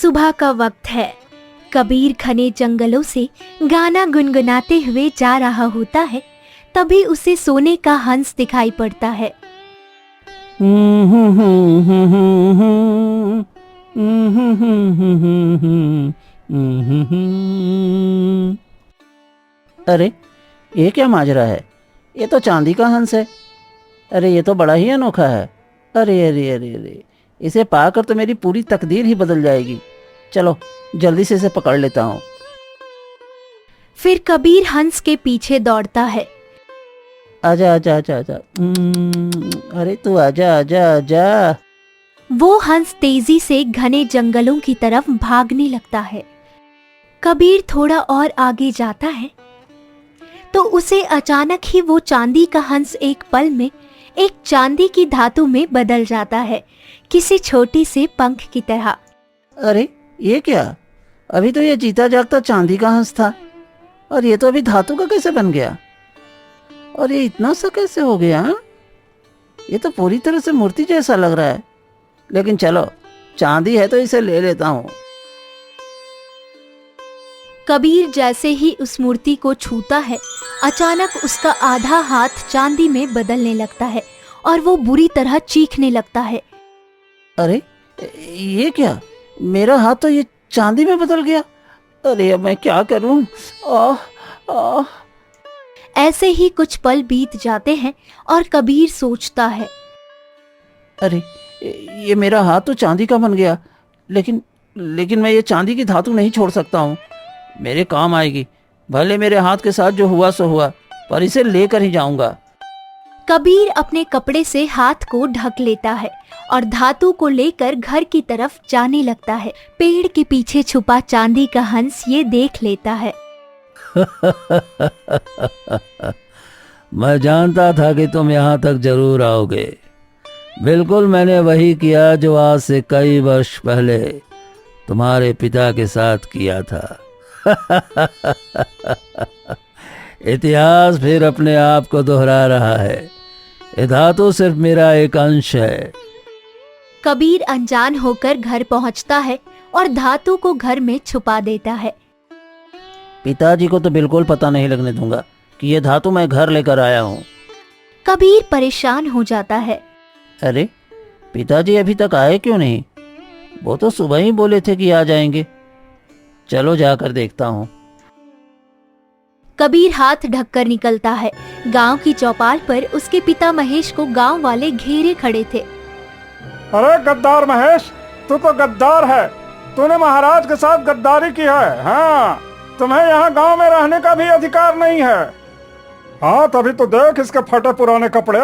सुबह का वक्त है। कबीर घने जंगलों से गाना गुनगुनाते हुए जा रहा होता है। तभी उसे सोने का हंस दिखाई पड़ता है। अरे ये क्या माजरा है? ये तो चांदी का हंस है। अरे ये तो बड़ा ही अनोखा है। अरे अरे अरे अरे, इसे पाकर तो मेरी पूरी तकदीर ही बदल जाएगी। चलो जल्दी से इसे पकड़ लेता हूँ। फिर कबीर हंस के पीछे दौड़ता है। आजा आजा आजा आजा, अरे तू आजा आजा आजा। वो हंस तेजी से घने जंगलों की तरफ भागने लगता है। कबीर थोड़ा और आगे जाता है तो उसे अचानक ही वो चांदी का हंस एक पल में एक चांदी की धातु में बदल जाता है, किसी छोटी से पंख की तरह। अरे ये क्या? अभी तो ये जीता जागता चांदी का हंस था और ये तो अभी धातु का कैसे बन गया? और ये इतना सा कैसे हो गया? ये तो पूरी तरह से मूर्ति जैसा लग रहा है। लेकिन चलो, चांदी है तो इसे ले लेता हूँ। कबीर जैसे ही उस मूर्ति को छूता है, अचानक उसका आधा हाथ चांदी में बदलने लगता है और वो बुरी तरह चीखने लगता है। अरे ये क्या? मेरा हाथ तो ये चांदी में बदल गया। अरे अब मैं क्या करूं? आह आह। ऐसे ही कुछ पल बीत जाते हैं और कबीर सोचता है, अरे ये मेरा हाथ तो चांदी का बन गया, लेकिन मैं ये चांदी की धातु नहीं छोड़ सकता हूँ। मेरे काम आएगी। भले मेरे हाथ के साथ जो हुआ सो हुआ, पर इसे लेकर ही जाऊंगा। कबीर अपने कपड़े से हाथ को ढक लेता है और धातु को लेकर घर की तरफ जाने लगता है। पेड़ के पीछे छुपा चांदी का हंस ये देख लेता है। मैं जानता था कि तुम यहाँ तक जरूर आओगे। बिल्कुल मैंने वही किया जो आज से कई वर्ष पहले तुम्हारे पिता के साथ किया था। इतिहास फिर अपने आप को दोहरा रहा है। ये धातु सिर्फ मेरा एक अंश है। कबीर अनजान होकर घर पहुंचता है और धातु को घर में छुपा देता है। पिताजी को तो बिल्कुल पता नहीं लगने दूंगा कि ये धातु मैं घर लेकर आया हूँ। कबीर परेशान हो जाता है। अरे पिताजी अभी तक आए क्यों नहीं? वो तो सुबह ही बोले थे कि आ जाएंगे। चलो जाकर देखता हूँ। कबीर हाथ ढककर निकलता है। गांव की चौपाल पर उसके पिता महेश को गांव वाले घेरे खड़े थे। अरे गद्दार महेश, तू तो गद्दार है। तूने महाराज के साथ गद्दारी की है। हाँ, तुम्हें यहाँ गांव में रहने का भी अधिकार नहीं है। हाँ, तभी तो देख इसके फटे पुराने कपड़े।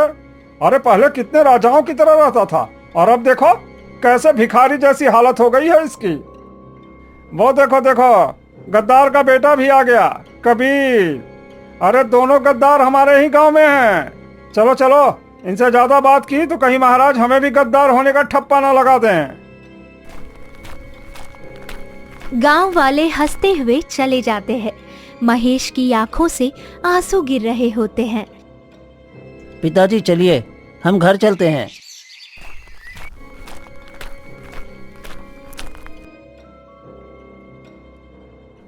अरे पहले कितने राजाओं की तरह रहता था और अब देखो कैसे भिखारी जैसी हालत हो गई है इसकी। वो देखो देखो, गद्दार का बेटा भी आ गया, कबीर। अरे दोनों गद्दार हमारे ही गांव में हैं। चलो चलो, इनसे ज्यादा बात की तो कहीं महाराज हमें भी गद्दार होने का ठप्पा ना लगा दें। गांव वाले हंसते हुए चले जाते हैं। महेश की आंखों से आंसू गिर रहे होते हैं। पिताजी चलिए, हम घर चलते हैं।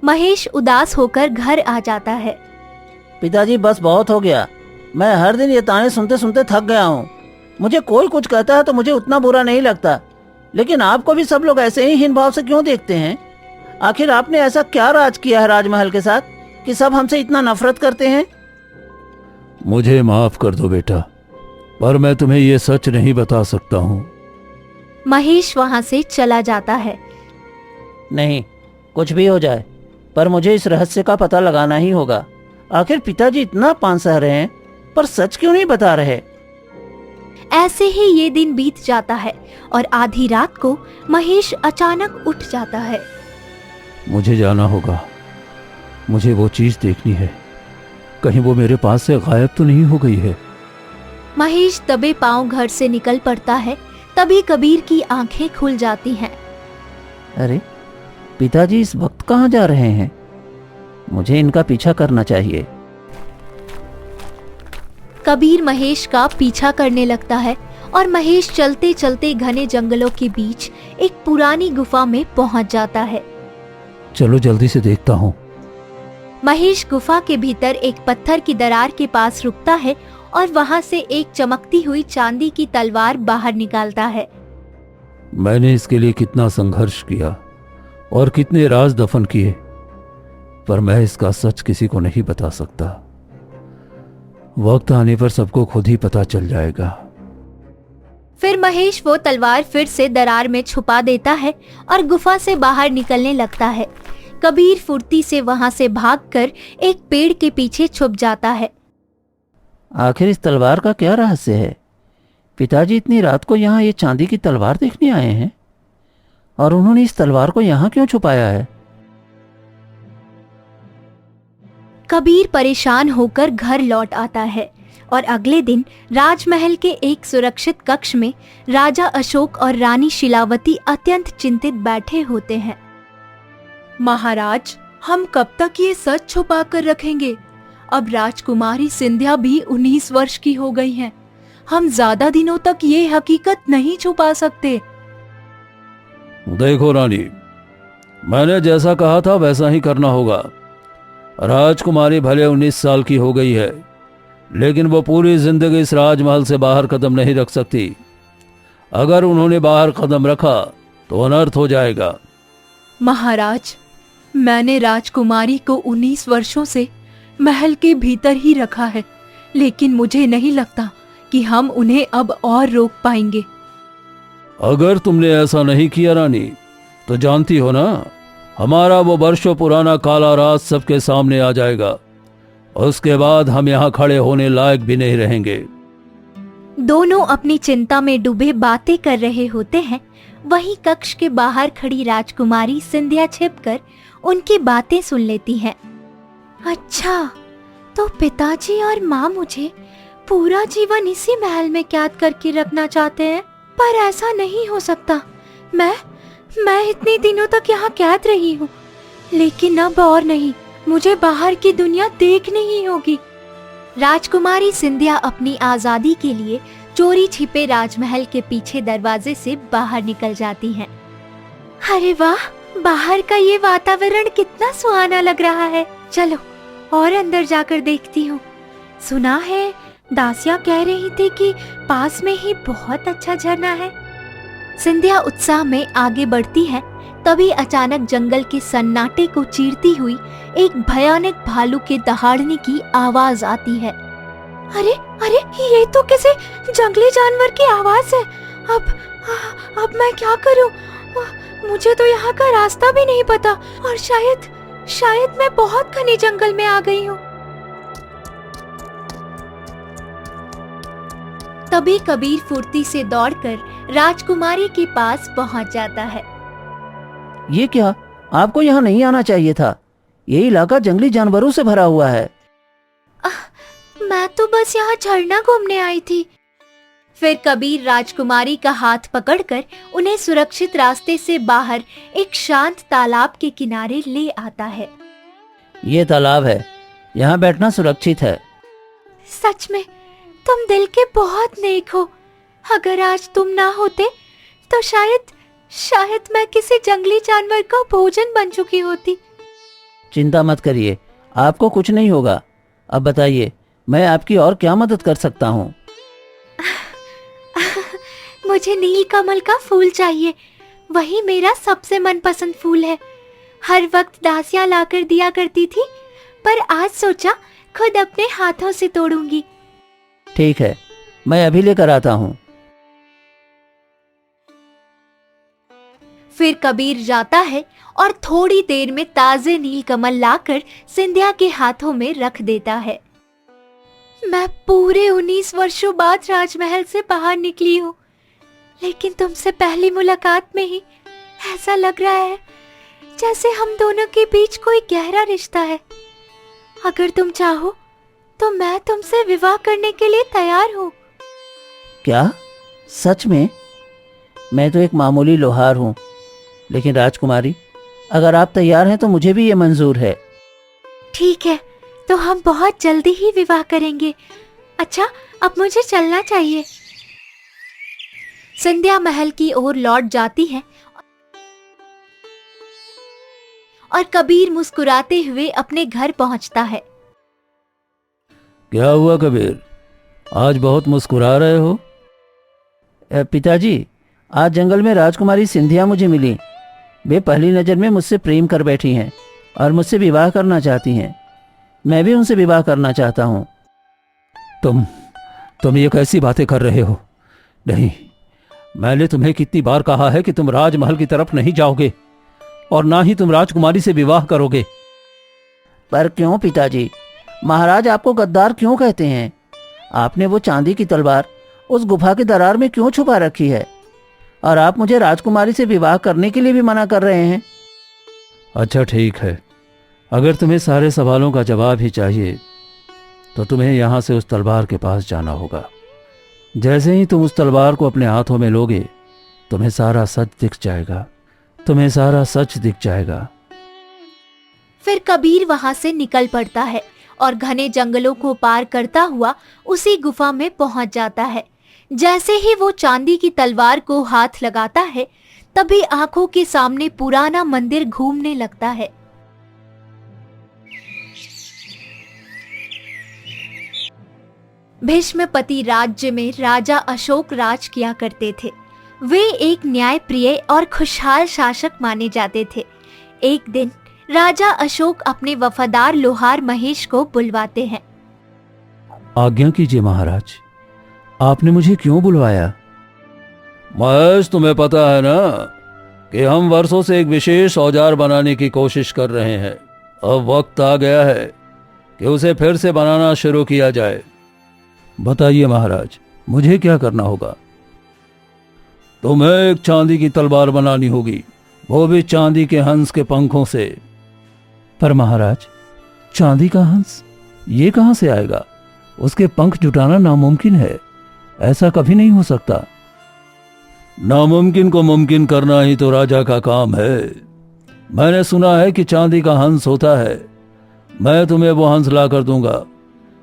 महेश उदास होकर घर आ जाता है। पिताजी बस बहुत हो गया। मैं हर दिन ये ताने सुनते सुनते थक गया हूँ। मुझे कोई कुछ कहता है तो मुझे उतना बुरा नहीं लगता, लेकिन आपको भी सब लोग ऐसे ही हीन भाव से क्यों देखते हैं? आखिर आपने ऐसा क्या राज किया है राजमहल के साथ कि सब हमसे इतना नफरत करते हैं? मुझे माफ कर दो बेटा, पर मैं तुम्हें ये सच नहीं बता सकता हूँ। महेश वहां से चला जाता है। नहीं, कुछ भी हो जाए, पर मुझे इस रहस्य का पता लगाना ही होगा। आखिर पिताजी इतना पान सह रहे हैं, पर सच क्यों नहीं बता रहे? ऐसे ही ये दिन बीत जाता है और आधी रात को महेश अचानक उठ जाता है। मुझे जाना होगा। मुझे वो चीज देखनी है। कहीं वो मेरे पास से गायब तो नहीं हो गई है। महेश दबे पांव घर से निकल पड़ता है। तभी कबीर की आंखें खुल जाती हैं। अरे पिताजी इस वक्त कहाँ जा रहे हैं? मुझे इनका पीछा करना चाहिए। कबीर महेश का पीछा करने लगता है और महेश चलते चलते घने जंगलों के बीच एक पुरानी गुफा में पहुंच जाता है। चलो जल्दी से देखता हूँ। महेश गुफा के भीतर एक पत्थर की दरार के पास रुकता है और वहां से एक चमकती हुई चांदी की तलवार बाहर निकालता है। मैंने इसके लिए कितना संघर्ष किया और कितने राज दफन किए, पर मैं इसका सच किसी को नहीं बता सकता। वक्त आने पर सबको खुद ही पता चल जाएगा। फिर महेश वो तलवार फिर से दरार में छुपा देता है और गुफा से बाहर निकलने लगता है। कबीर फुर्ती से वहां से भागकर एक पेड़ के पीछे छुप जाता है। आखिर इस तलवार का क्या रहस्य है? पिताजी इतनी रात को यहाँ ये चांदी की तलवार देखने आए हैं, और उन्होंने इस तलवार को यहाँ क्यों छुपाया है? कबीर परेशान होकर घर लौट आता है और अगले दिन राजमहल के एक सुरक्षित कक्ष में राजा अशोक और रानी शिलावती अत्यंत चिंतित बैठे होते हैं। महाराज, हम कब तक ये सच छुपा कर रखेंगे? अब राजकुमारी सिंधिया भी 19 वर्ष की हो गई हैं। हम ज्यादा दिनों तक ये हकीकत नहीं छुपा सकते। देखो रानी, मैंने जैसा कहा था वैसा ही करना होगा। राजकुमारी भले 19 साल की हो गई है, लेकिन वो पूरी जिंदगी इस राजमहल से बाहर कदम नहीं रख सकती। अगर उन्होंने बाहर कदम रखा तो अनर्थ हो जाएगा। महाराज, मैंने राजकुमारी को 19 वर्षों से महल के भीतर ही रखा है, लेकिन मुझे नहीं लगता कि हम उन्हें अब और रोक पाएंगे। अगर तुमने ऐसा नहीं किया रानी, तो जानती हो ना, हमारा वो वर्षों पुराना काला राज सबके सामने आ जाएगा। उसके बाद हम यहाँ खड़े होने लायक भी नहीं रहेंगे। दोनों अपनी चिंता में डूबे बातें कर रहे होते हैं। वहीं कक्ष के बाहर खड़ी राजकुमारी सिंधिया छिपकर उनकी बातें सुन लेती है। अच्छा, तो पिताजी और माँ मुझे पूरा जीवन इसी महल में कैद करके रखना चाहते हैं, पर ऐसा नहीं हो सकता। मैं इतने दिनों तक यहाँ कैद रही हूँ, लेकिन अब और नहीं, मुझे बाहर की दुनिया देखनी ही होगी। राजकुमारी सिंधिया अपनी आजादी के लिए चोरी छिपे राजमहल के पीछे दरवाजे से बाहर निकल जाती हैं। अरे वाह, बाहर का ये वातावरण कितना सुहाना लग रहा है। चलो और अंदर जाकर देखती हूँ। सुना है दासिया कह रही थी कि पास में ही बहुत अच्छा झरना है। सिंधिया उत्साह में आगे बढ़ती है। तभी अचानक जंगल के सन्नाटे को चीरती हुई एक भयानक भालू के दहाड़ने की आवाज आती है। अरे अरे, ये तो किसी जंगली जानवर की आवाज है। अब मैं क्या करूं? मुझे तो यहाँ का रास्ता भी नहीं पता, और शायद मैं बहुत घने जंगल में आ गई हूँ। तभी कबीर फुर्ती से दौड़कर राजकुमारी के पास पहुंच जाता है। ये क्या? आपको यहाँ नहीं आना चाहिए था। ये इलाका जंगली जानवरों से भरा हुआ है। मैं तो बस यहाँ झरना घूमने आई थी। फिर कबीर राजकुमारी का हाथ पकड़कर उन्हें सुरक्षित रास्ते से बाहर एक शांत तालाब के किनारे ले आता है। ये तालाब है, यहाँ बैठना सुरक्षित है। सच में तुम दिल के बहुत नेक हो। अगर आज तुम ना होते तो शायद मैं किसी जंगली जानवर का भोजन बन चुकी होती। चिंता मत करिए, आपको कुछ नहीं होगा। अब बताइए, मैं आपकी और क्या मदद कर सकता हूँ? मुझे नील कमल का फूल चाहिए। वही मेरा सबसे मनपसंद फूल है। हर वक्त दासियां लाकर दिया करती थी, पर आज सोचा खुद अपने हाथों से तोड़ूंगी। ठीक है, मैं अभी लेकर आता हूँ। फिर कबीर जाता है और थोड़ी देर में ताजे नीलकमल लाकर सिंधिया के हाथों में रख देता है। मैं पूरे 19 वर्षों बाद राजमहल से बाहर निकली हूँ, लेकिन तुमसे पहली मुलाकात में ही ऐसा लग रहा है जैसे हम दोनों के बीच कोई गहरा रिश्ता है। अगर तुम चाहो तो मैं तुमसे विवाह करने के लिए तैयार हूँ। क्या? सच में? मैं तो एक मामूली लोहार हूँ, लेकिन राजकुमारी, अगर आप तैयार हैं तो मुझे भी ये मंजूर है। ठीक है, तो हम बहुत जल्दी ही विवाह करेंगे। अच्छा, अब मुझे चलना चाहिए। संध्या महल की ओर लौट जाती है और कबीर मुस्कुराते हुए अपने घर पहुंचता है। क्या हुआ कबीर, आज बहुत मुस्कुरा रहे हो? पिताजी, आज जंगल में राजकुमारी सिंधिया मुझे मिली। वे पहली नज़र में मुझसे प्रेम कर बैठी हैं और मुझसे विवाह करना चाहती हैं। मैं भी उनसे विवाह करना चाहता हूँ। तुम ये कैसी बातें कर रहे हो? नहीं, मैंने तुम्हें कितनी बार कहा है कि तुम राजमहल की तरफ नहीं जाओगे और ना ही तुम राजकुमारी से विवाह करोगे। पर क्यों पिताजी? महाराज आपको गद्दार क्यों कहते हैं? आपने वो चांदी की तलवार उस गुफा की दरार में क्यों छुपा रखी है? और आप मुझे राजकुमारी से विवाह करने के लिए भी मना कर रहे हैं। अच्छा ठीक है, अगर तुम्हें सारे सवालों का जवाब ही चाहिए तो तुम्हें यहाँ से उस तलवार के पास जाना होगा। जैसे ही तुम उस तलवार को अपने हाथों में लोगे, तुम्हें सारा सच दिख जाएगा, तुम्हें सारा सच दिख जाएगा। फिर कबीर वहां से निकल पड़ता है और घने जंगलों को पार करता हुआ उसी गुफा में पहुंच जाता है। जैसे ही वो चांदी की तलवार को हाथ लगाता है, तभी आंखों के सामने पुराना मंदिर घूमने लगता है। भीष्मपति राज्य में राजा अशोक राज किया करते थे। वे एक न्यायप्रिय और खुशहाल शासक माने जाते थे। एक दिन राजा अशोक अपने वफादार लोहार महेश को बुलवाते हैं। आज्ञा कीजिए महाराज, आपने मुझे क्यों बुलवाया? महेश, तुम्हें पता है ना कि हम वर्षों से एक विशेष औजार बनाने की कोशिश कर रहे हैं। अब वक्त आ गया है कि उसे फिर से बनाना शुरू किया जाए। बताइए महाराज, मुझे क्या करना होगा? तुम्हें एक चांदी की तलवार बनानी होगी, वो भी चांदी के हंस के पंखों से। पर महाराज, चांदी का हंस ये कहां से आएगा? उसके पंख जुटाना नामुमकिन है, ऐसा कभी नहीं हो सकता। नामुमकिन को मुमकिन करना ही तो राजा का काम है। मैंने सुना है कि चांदी का हंस होता है। मैं तुम्हें वो हंस ला कर दूंगा।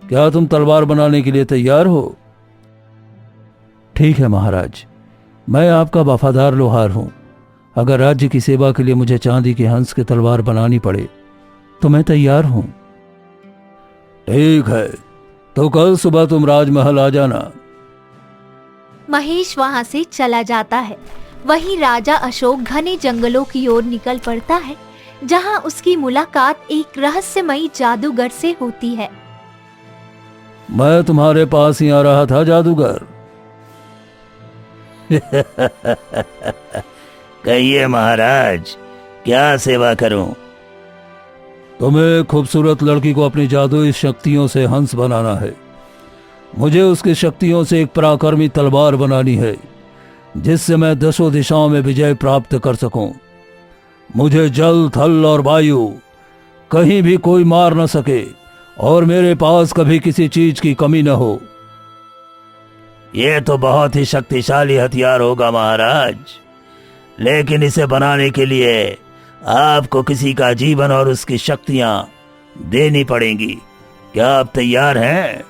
क्या तुम तलवार बनाने के लिए तैयार हो? ठीक है महाराज, मैं आपका वफादार लोहार हूं। अगर राज्य की सेवा के लिए मुझे चांदी के हंस की तलवार बनानी पड़े तो मैं तैयार हूं। ठीक है, तो कल सुबह तुम राजमहल आ जाना। महेश वहां से चला जाता है। वहीं राजा अशोक घने जंगलों की ओर निकल पड़ता है, जहां उसकी मुलाकात एक रहस्यमयी जादूगर से होती है। मैं तुम्हारे पास ही आ रहा था जादूगर। कहिए महाराज, क्या सेवा करूं? तुम्हें खूबसूरत लड़की को अपनी जादुई शक्तियों से हंस बनाना है। मुझे उसकी शक्तियों से एक पराक्रमी तलवार बनानी है, जिससे मैं 10 दिशाओं में विजय प्राप्त कर सकूं। मुझे जल, थल और वायु कहीं भी कोई मार न सके और मेरे पास कभी किसी चीज की कमी न हो। यह तो बहुत ही शक्तिशाली हथियार होगा महाराज, लेकिन इसे बनाने के लिए आपको किसी का जीवन और उसकी शक्तियां देनी पड़ेंगी। क्या आप तैयार हैं?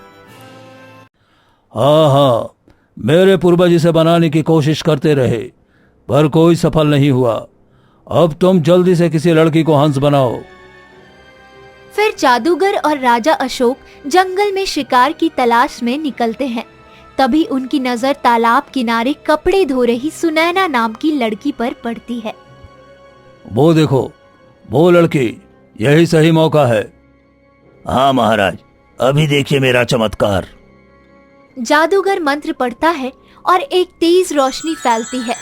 हाँ हाँ, मेरे पूर्वज इसे बनाने की कोशिश करते रहे पर कोई सफल नहीं हुआ। अब तुम जल्दी से किसी लड़की को हंस बनाओ। फिर जादूगर और राजा अशोक जंगल में शिकार की तलाश में निकलते हैं। तभी उनकी नजर तालाब किनारे कपड़े धो रही सुनैना नाम की लड़की पर पड़ती है। वो देखो, वो लड़की, यही सही मौका है। हाँ महाराज, अभी देखिए मेरा चमत्कार। जादूगर मंत्र पढ़ता है और एक तेज रोशनी फैलती है।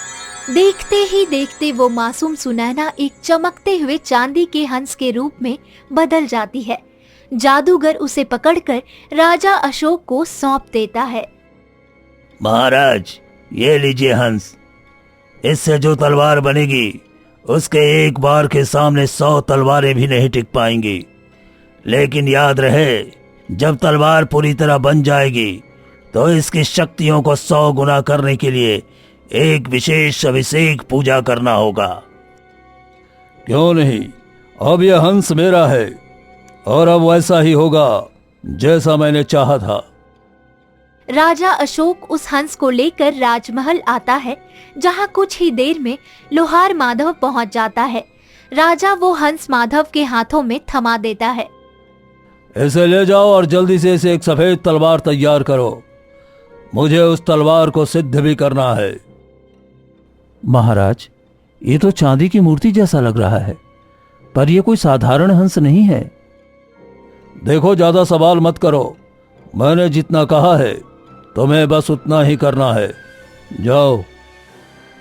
देखते ही देखते वो मासूम सुनैना एक चमकते हुए चांदी के हंस के रूप में बदल जाती है। जादूगर उसे पकड़कर राजा अशोक को सौंप देता है। महाराज, ये लीजिए हंस। इससे जो तलवार बनेगी उसके एक बार के सामने 100 तलवारें भी नहीं टिक पाएंगी। लेकिन याद रहे, जब तलवार पूरी तरह बन जाएगी तो इसकी शक्तियों को 100 गुना करने के लिए एक विशेष अभिषेक पूजा करना होगा। क्यों नहीं, अब यह हंस मेरा है और अब वैसा ही होगा जैसा मैंने चाहा था। राजा अशोक उस हंस को लेकर राजमहल आता है, जहाँ कुछ ही देर में लोहार माधव पहुंच जाता है। राजा वो हंस माधव के हाथों में थमा देता है। इसे ले जाओ और जल्दी से इसे एक सफेद तलवार तैयार करो। मुझे उस तलवार को सिद्ध भी करना है। महाराज, ये तो चांदी की मूर्ति जैसा लग रहा है, पर यह कोई साधारण हंस नहीं है। देखो, ज्यादा सवाल मत करो। मैंने जितना कहा है तुम्हें बस उतना ही करना है। जाओ।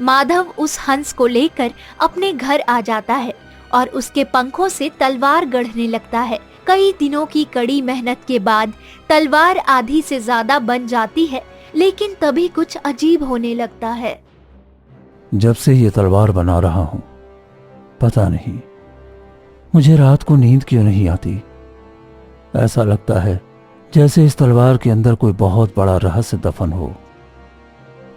माधव उस हंस को लेकर अपने घर आ जाता है और उसके पंखों से तलवार गढ़ने लगता है। कई दिनों की कड़ी मेहनत के बाद तलवार आधी से ज्यादा बन जाती है, लेकिन तभी कुछ अजीब होने लगता है। जब से ये तलवार बना रहा हूं, पता नहीं मुझे रात को नींद क्यों नहीं आती। ऐसा लगता है जैसे इस तलवार के अंदर कोई बहुत बड़ा रहस्य दफन हो।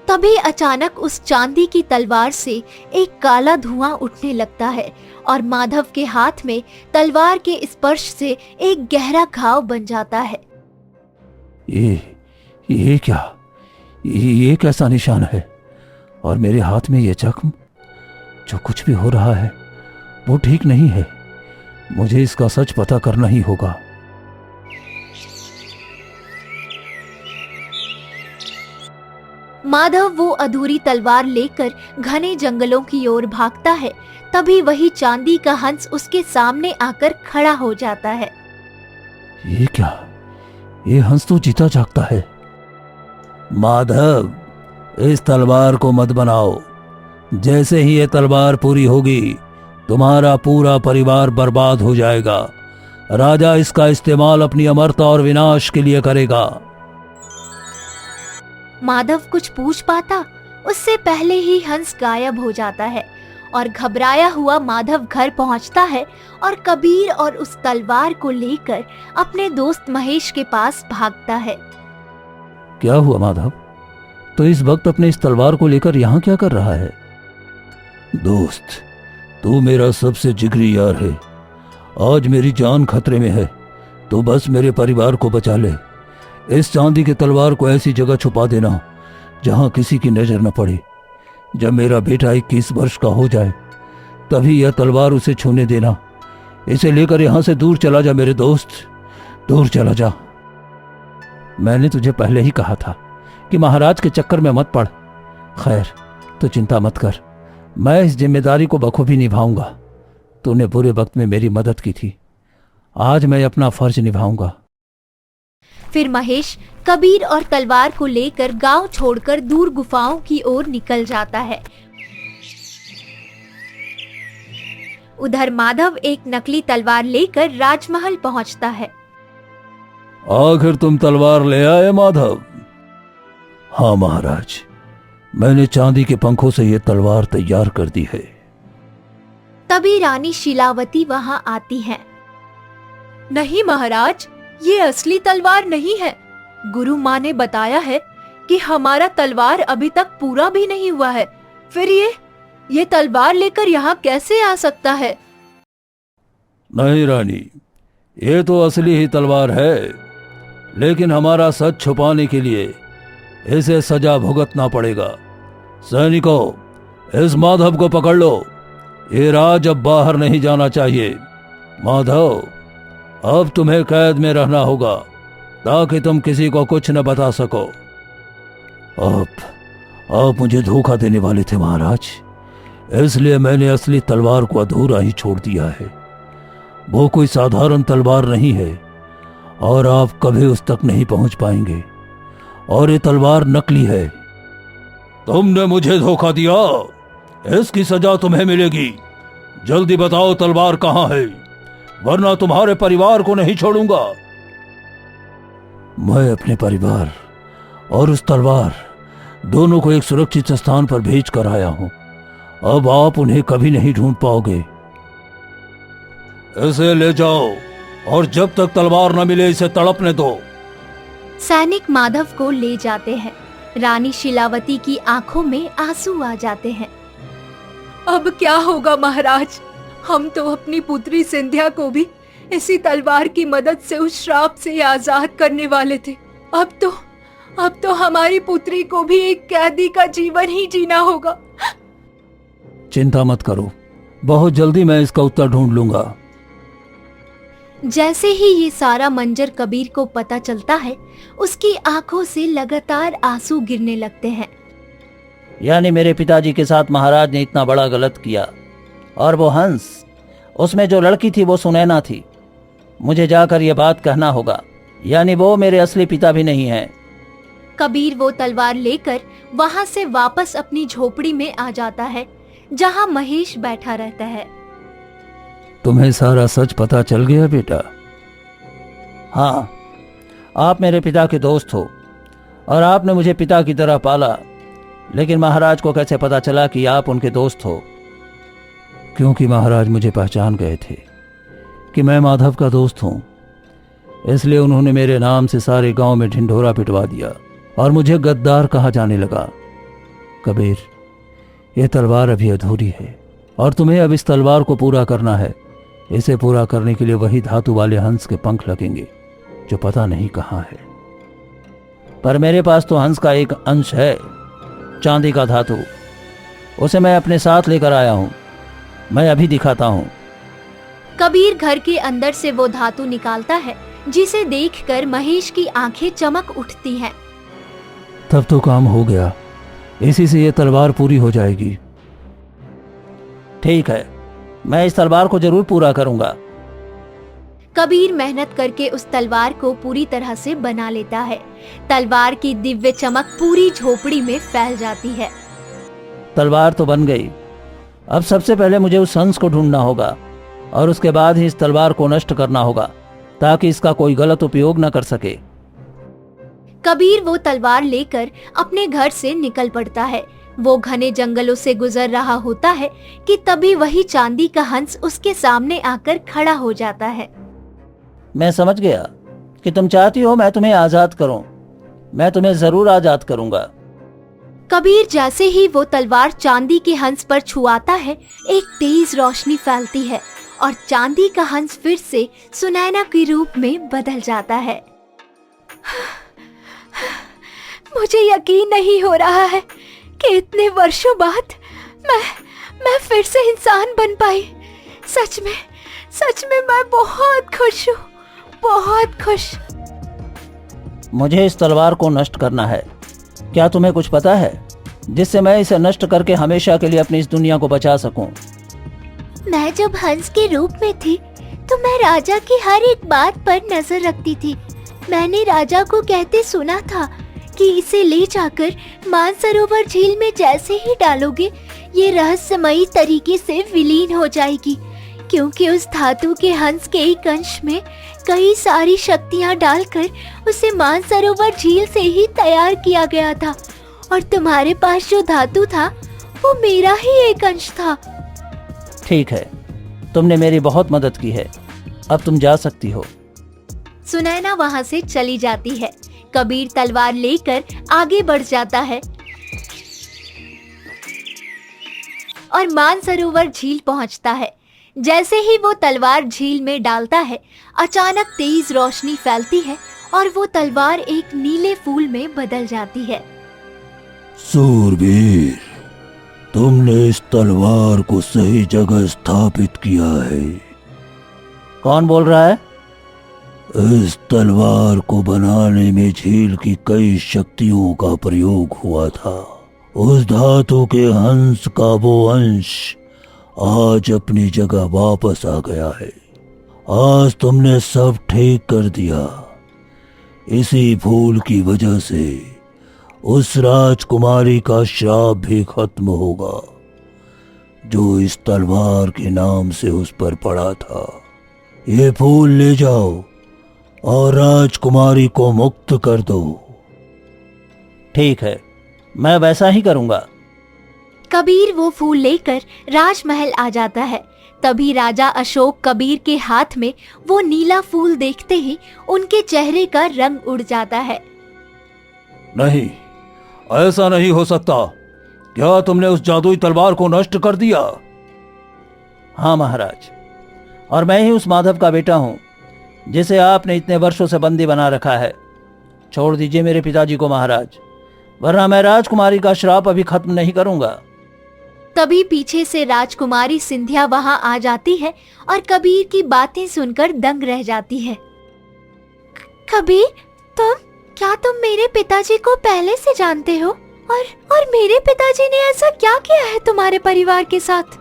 तभी अचानक उस चांदी की तलवार से एक काला धुआं उठने लगता है और माधव के हाथ में तलवार के स्पर्श से एक गहरा घाव बन जाता है। ये क्या? ये कैसा निशान है? और मेरे हाथ में ये जख्म? जो कुछ भी हो रहा है वो ठीक नहीं है। मुझे इसका सच पता करना ही होगा। माधव वो अधूरी तलवार लेकर घने जंगलों की ओर भागता है। तभी वही चांदी का हंस उसके सामने आकर खड़ा हो जाता है। ये क्या? ये हंस तो जीता जागता है। माधव, इस तलवार को मत बनाओ। जैसे ही ये तलवार पूरी होगी तुम्हारा पूरा परिवार बर्बाद हो जाएगा। राजा इसका इस्तेमाल अपनी अमरता और विनाश के लिए करेगा। माधव कुछ पूछ पाता उससे पहले ही हंस गायब हो जाता है और घबराया हुआ माधव घर पहुंचता है और कबीर और उस तलवार को लेकर अपने दोस्त महेश के पास भागता है। क्या हुआ माधव? तो इस वक्त अपने इस तलवार को लेकर यहाँ क्या कर रहा है? दोस्त, तू मेरा सबसे जिगरी यार है। आज मेरी जान खतरे में है, तो बस मेरे परिवार को बचा ले। इस चांदी की तलवार को ऐसी जगह छुपा देना जहां किसी की नजर न पड़े। जब मेरा बेटा 21 वर्ष का हो जाए तभी यह तलवार उसे छूने देना। इसे लेकर यहां से दूर चला जा मेरे दोस्त, दूर चला जा। मैंने तुझे पहले ही कहा था कि महाराज के चक्कर में मत पड़। खैर, तो चिंता मत कर, मैं इस जिम्मेदारी को बखूबी निभाऊंगा। तूने बुरे वक्त में मेरी मदद की थी, आज मैं अपना फर्ज निभाऊंगा। फिर महेश कबीर और तलवार को लेकर गांव छोड़कर दूर गुफाओं की ओर निकल जाता है। उधर माधव एक नकली तलवार लेकर राजमहल पहुंचता है। आखिर तुम तलवार ले आए माधव? हाँ महाराज, मैंने चांदी के पंखों से यह तलवार तैयार कर दी है। तभी रानी शीलावती वहां आती है। नहीं महाराज, ये असली तलवार नहीं है। गुरु माँ ने बताया है कि हमारा तलवार अभी तक पूरा भी नहीं हुआ है। फिर ये तलवार लेकर यहाँ कैसे आ सकता है? नहीं रानी, ये तो असली ही तलवार है, लेकिन हमारा सच छुपाने के लिए इसे सजा भुगतना पड़ेगा। सैनिकों, इस माधव को पकड़ लो। ये राज अब बाहर नहीं जाना चाहिए। माधव, अब तुम्हें कैद में रहना होगा ताकि तुम किसी को कुछ न बता सको। आप मुझे धोखा देने वाले थे महाराज, इसलिए मैंने असली तलवार को अधूरा ही छोड़ दिया है। वो कोई साधारण तलवार नहीं है और आप कभी उस तक नहीं पहुंच पाएंगे। और ये तलवार नकली है। तुमने मुझे धोखा दिया, इसकी सजा तुम्हें मिलेगी। जल्दी बताओ तलवार कहां है, वरना तुम्हारे परिवार को नहीं छोड़ूंगा। मैं अपने परिवार और उस तलवार दोनों को एक सुरक्षित स्थान पर भेज कर आया हूं। अब आप उन्हें कभी नहीं ढूंढ पाओगे। इसे ले जाओ और जब तक तलवार न मिले इसे तड़पने दो। सैनिक माधव को ले जाते हैं। रानी शीलावती की आंखों में आंसू आ जाते हैं। अब क्या होगा महाराज? हम तो अपनी पुत्री सिंध्या को भी इसी तलवार की मदद से उस श्राप से आजाद करने वाले थे। अब तो हमारी पुत्री को भी एक कैदी का जीवन ही जीना होगा। चिंता मत करो, बहुत जल्दी मैं इसका उत्तर ढूंढ लूंगा। जैसे ही ये सारा मंजर कबीर को पता चलता है, उसकी आंखों से लगातार आंसू गिरने लगते हैं। यानी मेरे पिताजी के साथ महाराज ने इतना बड़ा गलत किया। और वो हंस, उसमें जो लड़की थी वो सुनैना थी। मुझे जाकर ये बात कहना होगा, यानी वो मेरे असली पिता भी नहीं हैं। कबीर वो तलवार लेकर वहां से वापस अपनी झोपड़ी में आ जाता है, जहां महेश बैठा रहता है। तुम्हें सारा सच पता चल गया बेटा? हाँ, आप मेरे पिता के दोस्त हो और आपने मुझे पिता की तरह पाला, लेकिन महाराज को कैसे पता चला कि आप उनके दोस्त हो? क्योंकि महाराज मुझे पहचान गए थे कि मैं माधव का दोस्त हूँ, इसलिए उन्होंने मेरे नाम से सारे गांव में ढिंढोरा पिटवा दिया और मुझे गद्दार कहा जाने लगा। कबीर, ये तलवार अभी अधूरी है और तुम्हें अब इस तलवार को पूरा करना है। इसे पूरा करने के लिए वही धातु वाले हंस के पंख लगेंगे जो पता नहीं कहाँ है। पर मेरे पास तो हंस का एक अंश है, चांदी का धातु। उसे मैं अपने साथ लेकर आया हूँ, मैं अभी दिखाता हूँ। कबीर घर के अंदर से वो धातु निकालता है, जिसे देखकर महेश की आंखें चमक उठती हैं। तब तो काम हो गया, इसी से ये तलवार पूरी हो जाएगी। ठीक है, मैं इस तलवार को जरूर पूरा करूंगा। कबीर मेहनत करके उस तलवार को पूरी तरह से बना लेता है। तलवार की दिव्य चमक पूरी झोपड़ी में फैल जाती है। तलवार तो बन गई। अब सबसे पहले मुझे उस हंस को ढूंढना होगा और उसके बाद ही इस तलवार को नष्ट करना होगा, ताकि इसका कोई गलत उपयोग न कर सके। कबीर वो तलवार लेकर अपने घर से निकल पड़ता है। वो घने जंगलों से गुजर रहा होता है कि तभी वही चांदी का हंस उसके सामने आकर खड़ा हो जाता है। मैं समझ गया कि तुम चाहती हो मैं तुम्हें आजाद करूं। मैं तुम्हें जरूर आजाद करूंगा। कबीर जैसे ही वो तलवार चांदी के हंस पर छुआता है, एक तेज रोशनी फैलती है और चांदी का हंस फिर से सुनैना के रूप में बदल जाता है। मुझे यकीन नहीं हो रहा है कि इतने वर्षों बाद मैं फिर से इंसान बन पाई। सच में मैं बहुत खुश हूँ, बहुत खुश। मुझे इस तलवार को नष्ट करना है। क्या तुम्हें कुछ पता है जिससे मैं इसे नष्ट करके हमेशा के लिए अपनी इस दुनिया को बचा सकूं? मैं जब हंस के रूप में थी तो मैं राजा की हर एक बात पर नजर रखती थी। मैंने राजा को कहते सुना था कि इसे ले जाकर मानसरोवर झील में जैसे ही डालोगे, ये रहस्यमयी तरीके से विलीन हो जाएगी, क्योंकि उस धातु के हंस के एक अंश में कई सारी शक्तियां डालकर उसे मानसरोवर झील से ही तैयार किया गया था। और तुम्हारे पास जो धातु था वो मेरा ही एक अंश था। ठीक है, तुमने मेरी बहुत मदद की है, अब तुम जा सकती हो। सुनैना वहां से चली जाती है। कबीर तलवार लेकर आगे बढ़ जाता है और मानसरोवर झील पहुंचता है। जैसे ही वो तलवार झील में डालता है, अचानक तेज रोशनी फैलती है और वो तलवार एक नीले फूल में बदल जाती है। सूरवीर, तुमने इस तलवार को सही जगह स्थापित किया है। कौन बोल रहा है? इस तलवार को बनाने में झील की कई शक्तियों का प्रयोग हुआ था। उस धातु के हंस का वो अंश आज अपनी जगह वापस आ गया है। आज तुमने सब ठीक कर दिया। इसी फूल की वजह से उस राजकुमारी का श्राप भी खत्म होगा जो इस तलवार के नाम से उस पर पड़ा था। ये फूल ले जाओ और राजकुमारी को मुक्त कर दो। ठीक है, मैं वैसा ही करूंगा। कबीर वो फूल लेकर राजमहल आ जाता है। तभी राजा अशोक कबीर के हाथ में वो नीला फूल देखते ही उनके चेहरे का रंग उड़ जाता है। नहीं, ऐसा नहीं हो सकता। क्या तुमने उस जादुई तलवार को नष्ट कर दिया? हाँ महाराज, और मैं ही उस माधव का बेटा हूँ जिसे आपने इतने वर्षों से बंदी बना रखा है। छोड़ दीजिए मेरे पिताजी को महाराज, वरना मैं राजकुमारी का श्राप अभी खत्म नहीं करूंगा। तभी पीछे से राजकुमारी सिंधिया वहां आ जाती है और कबीर की बातें सुनकर दंग रह जाती है। कबीर, तुम मेरे पिताजी को पहले से जानते हो? और मेरे पिताजी ने ऐसा क्या किया है तुम्हारे परिवार के साथ?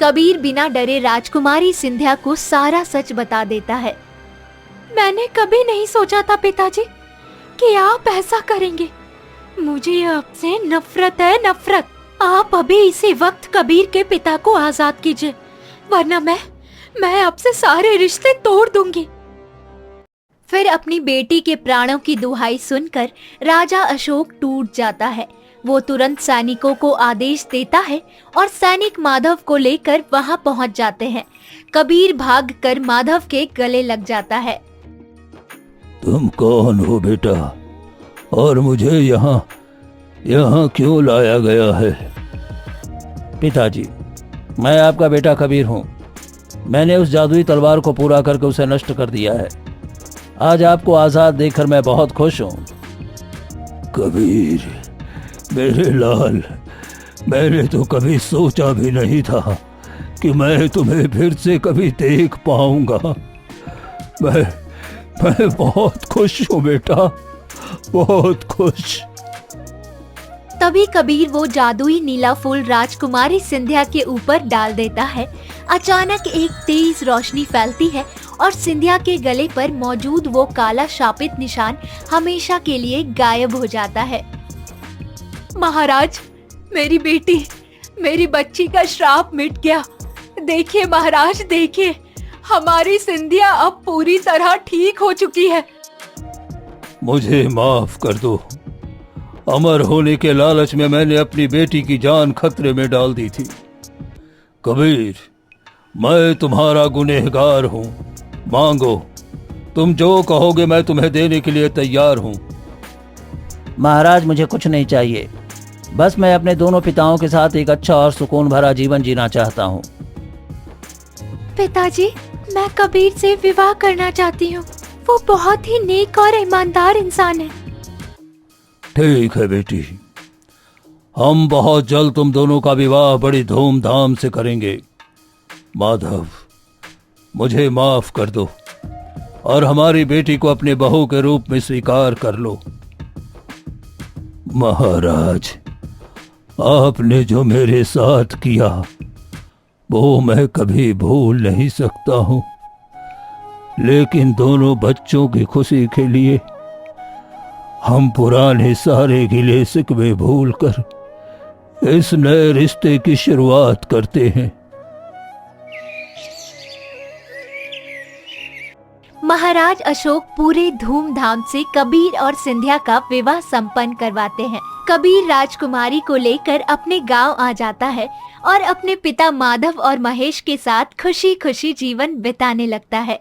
कबीर बिना डरे राजकुमारी सिंधिया को सारा सच बता देता है। मैंने कभी नहीं सोचा था पिताजी कि आप ऐसा करेंगे। मुझे आपसे नफरत है, नफरत। आप अभी इसी वक्त कबीर के पिता को आजाद कीजिए, वरना मैं आपसे सारे रिश्ते तोड़ दूंगी। फिर अपनी बेटी के प्राणों की दुहाई सुनकर राजा अशोक टूट जाता है। वो तुरंत सैनिकों को आदेश देता है और सैनिक माधव को लेकर वहां पहुंच जाते हैं। कबीर भागकर माधव के गले लग जाता है। तुम कौन हो बेटा, और मुझे यहाँ क्यों लाया गया है? पिताजी, मैं आपका बेटा कबीर हूँ। मैंने उस जादुई तलवार को पूरा करके उसे नष्ट कर दिया है। आज आपको आजाद देखकर मैं बहुत खुश हूँ। कबीर, मेरे लाल, मैंने तो कभी सोचा भी नहीं था कि मैं तुम्हें फिर से कभी देख पाऊंगा। मैं बहुत खुश हूँ बेटा, बहुत खुश। तभी कबीर वो जादुई नीला फूल राजकुमारी सिंधिया के ऊपर डाल देता है। अचानक एक तेज रोशनी फैलती है और सिंधिया के गले पर मौजूद वो काला शापित निशान हमेशा के लिए गायब हो जाता है। महाराज, मेरी बेटी, मेरी बच्ची का श्राप मिट गया। देखिए महाराज, देखिए, हमारी सिंधिया अब पूरी तरह ठीक हो चुकी है। मुझे माफ कर दो। अमर होने के लालच में मैंने अपनी बेटी की जान खतरे में डाल दी थी। कबीर, मैं तुम्हारा गुनहगार हूँ। मांगो, तुम जो कहोगे मैं तुम्हें देने के लिए तैयार हूँ। महाराज, मुझे कुछ नहीं चाहिए। बस मैं अपने दोनों पिताओं के साथ एक अच्छा और सुकून भरा जीवन जीना चाहता हूँ। पिताजी, मैं कबीर से विवाह करना चाहती हूँ। वो बहुत ही नेक और ईमानदार इंसान है। ठीक है बेटी, हम बहुत जल्द तुम दोनों का विवाह बड़ी धूमधाम से करेंगे। माधव, मुझे माफ कर दो और हमारी बेटी को अपने बहू के रूप में स्वीकार कर लो। महाराज, आपने जो मेरे साथ किया वो मैं कभी भूल नहीं सकता हूँ, लेकिन दोनों बच्चों की खुशी के लिए हम पुराने सारे गिले शिकवे भूलकर इस नए रिश्ते की शुरुआत करते हैं। महाराज अशोक पूरे धूमधाम से कबीर और सिंधिया का विवाह संपन्न करवाते हैं। कबीर राजकुमारी को लेकर अपने गांव आ जाता है और अपने पिता माधव और महेश के साथ खुशी खुशी जीवन बिताने लगता है।